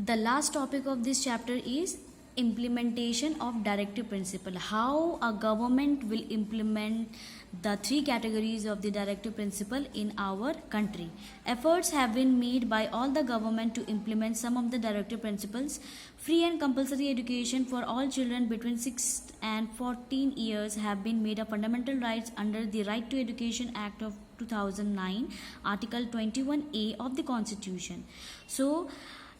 The last topic of this chapter is implementation of directive principle. How a government will implement the three categories of the directive principle in our country. Efforts have been made by all the government to implement some of the directive principles. Free and compulsory education for all children between 6 and 14 years have been made a fundamental rights under the Right to Education Act of 2009, Article 21A of the Constitution. So,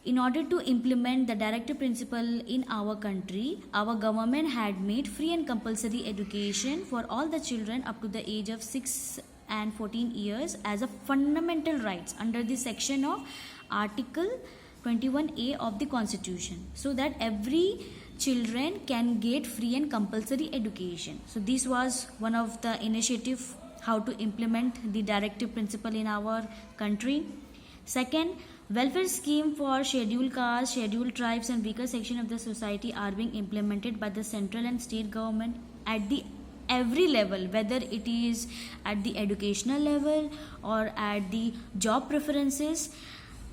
in order to implement the directive principle in our country, our government had made free and compulsory education for all the children up to the age of 6 and 14 years as a fundamental rights under the section of Article 21A of the Constitution, so that every children can get free and compulsory education. So this was one of the initiative how to implement the directive principle in our country. Second, welfare scheme for scheduled castes, scheduled tribes and weaker section of the society are being implemented by the central and state government at the every level, whether it is at the educational level or at the job preferences.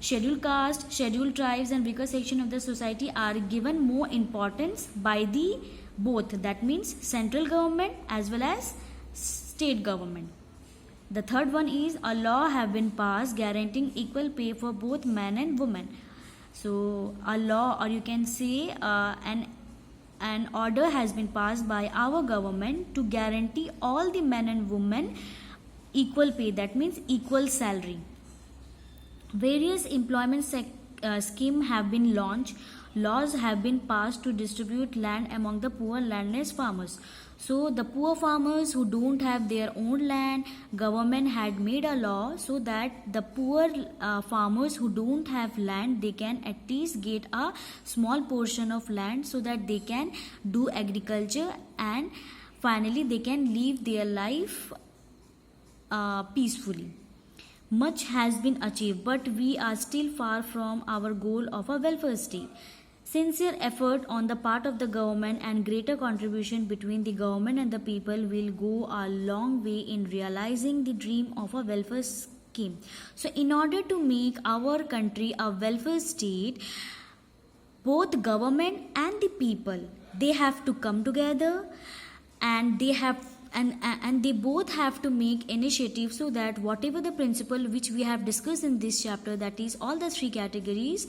Scheduled caste, scheduled tribes and weaker section of the society are given more importance by the both, that means central government as well as state government. The third one is a law have been passed guaranteeing equal pay for both men and women. So a law, or you can say an order has been passed by our government to guarantee all the men and women equal pay, that means equal salary. Various employment schemes have been launched. Laws have been passed to distribute land among the poor landless farmers. So the poor farmers who don't have their own land, government had made a law so that the poor farmers who don't have land, they can at least get a small portion of land so that they can do agriculture and finally they can live their life peacefully. Much has been achieved, but we are still far from our goal of a welfare state. Sincere effort on the part of the government and greater contribution between the government and the people will go a long way in realizing the dream of a welfare scheme. So in order to make our country a welfare state, both government and the people, they have to come together and they have and they both have to make initiatives so that whatever the principle which we have discussed in this chapter, that is all the three categories,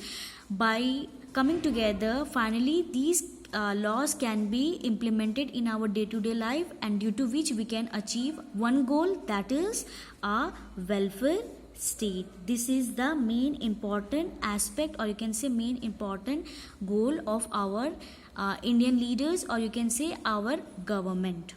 by coming together, finally these laws can be implemented in our day-to-day life, and due to which we can achieve one goal, that is a welfare state. This is the main important aspect, or you can say main important goal of our Indian leaders, or you can say our government.